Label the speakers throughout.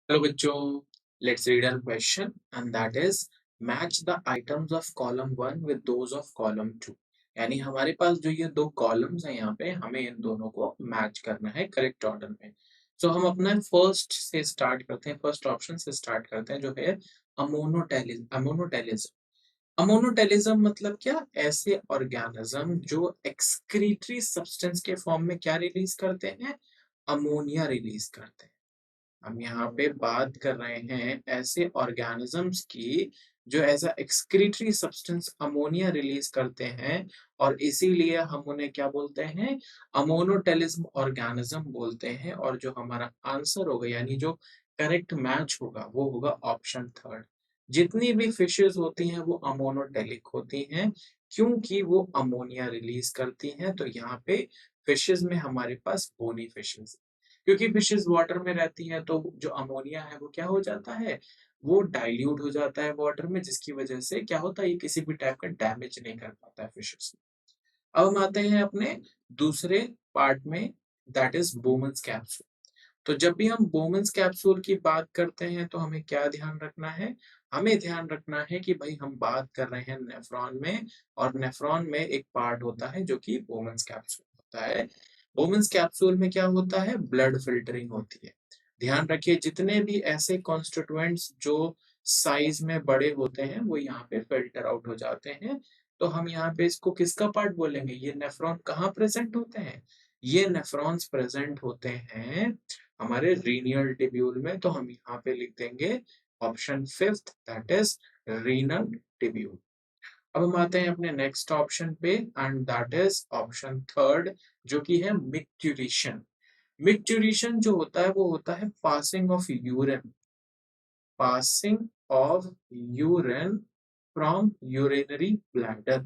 Speaker 1: Hello बच्चों, let's read our question and that is match the items of column one with those of column two. यानी हमारे पास जो ये दो columns हैं यहाँ पे हमें इन दोनों को मैच करना है करेक्ट ऑर्डर में। सो हम अपना फर्स्ट से स्टार्ट करते हैं, फर्स्ट ऑप्शन से स्टार्ट करते हैं जो है अमोनोटेलिज्म। अमोनोटेलिज्म मतलब क्या? ऐसे ऑर्गेनिज्म जो एक्सक्रीटरी सब्सटेंस के फॉर्म में क्या रिलीज करते हैं? अमोनिया रिलीज करते हैं। हम यहाँ पे बात कर रहे हैं ऐसे ऑर्गेनिजम्स की जो as a excretory substance ammonia release करते हैं, और इसीलिए हम उन्हें क्या बोलते हैं? अमोनोटेलिज्म ऑर्गेनिज्म बोलते हैं। और जो हमारा आंसर होगा यानी जो करेक्ट मैच होगा वो होगा ऑप्शन थर्ड। जितनी भी फिशेस होती हैं वो अमोनोटेलिक होती हैं क्योंकि वो अमोनिया रिलीज करती हैं। तो यहाँ पे फिशेस में हमारे पास बोनी फिशेस, क्योंकि फिशेस वाटर में रहती हैं तो जो अमोनिया है वो क्या हो जाता है? वो डाइल्यूट हो जाता है वाटर में, जिसकी वजह से क्या होता है? ये किसी भी टाइप का डैमेज नहीं कर पाता है फिशेस में। अब हम आते हैं अपने दूसरे पार्ट में, दैट इज बोमन्स कैप्सूल। तो जब भी हम बोमन्स कैप्सूल की बात करते हैं तो हमें क्या ध्यान रखना है? हमें ध्यान रखना है कि भाई हम बात कर रहे हैं नेफ्रॉन में, और नेफ्रॉन में एक पार्ट होता है जो कि बोमन्स कैप्सूल होता है। वुमेन्स कैप्सूल में क्या होता है? ब्लड फिल्टरिंग होती है। ध्यान रखिए जितने भी ऐसे कॉन्स्टिट्यूएंट्स जो साइज में बड़े होते हैं वो यहाँ पे फिल्टर आउट हो जाते हैं। तो हम यहाँ पे इसको किसका पार्ट बोलेंगे? ये नेफ्रॉन कहाँ प्रेजेंट होते हैं? ये नेफ्रॉन्स प्रेजेंट होते हैं हमारे रीनियल टिब्यूल में। तो हम यहाँ पे लिख देंगे option fifth, that is renal tubule. अब हम आते हैं अपने नेक्स्ट ऑप्शन पे and that is option third, जो कि है मिक्ट्यूरेशन। मिक्ट्यूरेशन जो होता है वो होता है passing of urine from urinary bladder.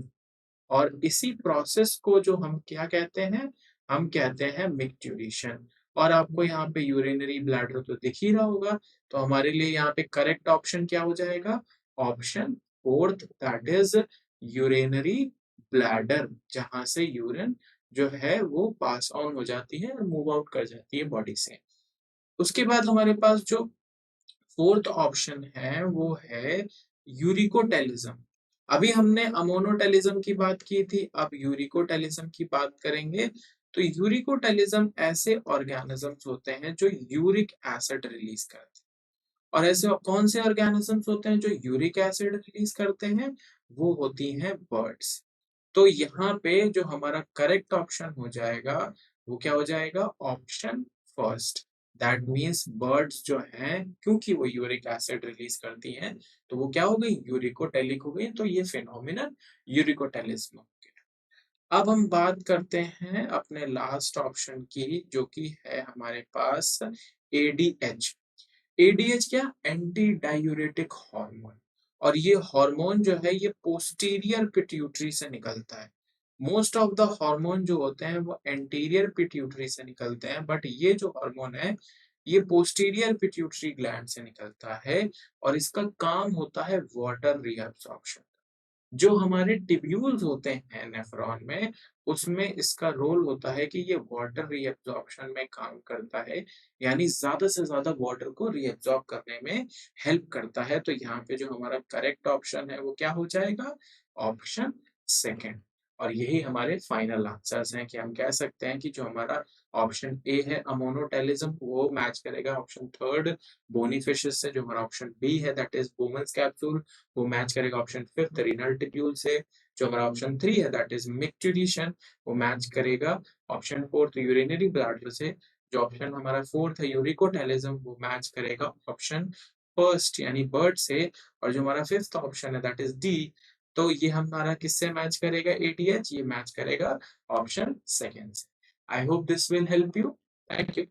Speaker 1: और इसी प्रोसेस को जो हम क्या कहते हैं? हम कहते हैं मिक्ट्यूरेशन। और आपको यहाँ पे यूरिनरी ब्लैडर तो दिख ही रहा होगा। तो हमारे लिए यहाँ पे करेक्ट ऑप्शन क्या हो जाएगा? Option fourth, that is urinary bladder, जहां से यूरिन जो है वो पास ऑन हो जाती है और मूव आउट कर जाती है बॉडी से। उसके बाद हमारे पास जो फोर्थ ऑप्शन है वो है यूरिकोटेलिज्म। अभी हमने अमोनोटेलिज्म की बात की थी, अब यूरिकोटेलिज्म की बात करेंगे। तो यूरिकोटेलिज्म ऐसे ऑर्गेनिजम्स होते हैं जो यूरिक एसिड रिलीज करते हैं। और ऐसे कौन से ऑर्गेनिजम्स होते हैं जो यूरिक एसिड रिलीज करते हैं? वो होती हैं बर्ड्स। तो यहाँ पे जो हमारा करेक्ट ऑप्शन हो जाएगा वो क्या हो जाएगा? Option first. That means birds जो हैं क्योंकि वो यूरिक एसिड रिलीज करती हैं तो वो क्या हो गई? यूरिकोटेलिक हो गई। तो ये फिनोमिनन यूरिकोटेलिज्म हो गया। अब हम बात करते हैं अपने लास्ट ऑप्शन की, जो कि है हमारे पास एडीएच। एडीएच क्या? Anti diuretic hormone. और ये हार्मोन जो है ये पोस्टीरियर पिट्यूटरी से निकलता है। मोस्ट ऑफ द हार्मोन जो होते हैं वो एंटीरियर पिट्यूटरी से निकलते हैं, बट ये जो हार्मोन है ये पोस्टीरियर पिट्यूटरी ग्लैंड से निकलता है। और इसका काम होता है वाटर रीअब्सॉर्प्शन। जो हमारे टिब्यूल्स होते हैं नेफ्रॉन में, उसमें इसका रोल होता है कि ये वाटर रीअब्जॉर्प्शन में काम करता है, यानी ज्यादा से ज्यादा वाटर को रीअब्जॉर्ब करने में हेल्प करता है। तो यहाँ पे जो हमारा करेक्ट ऑप्शन है वो क्या हो जाएगा? Option second. और यही हमारे फाइनल आंसर्स हैं कि हम कह सकते हैं कि जो हमारा ऑप्शन ए है अमोनोटेलिज्म वो मैच करेगा ऑप्शन थर्ड बोनी फिशेस से। जो हमारा ऑप्शन बी है दैट इज बोमन्स कैप्सूल वो मैच करेगा ऑप्शन फिफ्थ रीनल टिब्यूल से। जो हमारा ऑप्शन थ्री है दैट इज मिक्ट्यूरेशन वो मैच करेगा ऑप्शन फोर्थ यूरिनरी ब्लैडर से। जो ऑप्शन हमारा फोर्थ है यूरिकोटेलिज्म वो मैच करेगा ऑप्शन फर्स्ट यानी बर्ड से। और जो हमारा फिफ्थ ऑप्शन है दैट इज डी, तो ये हमारा किससे मैच करेगा? एटीएच ये मैच करेगा ऑप्शन सेकेंड से। I hope this will help you. Thank you.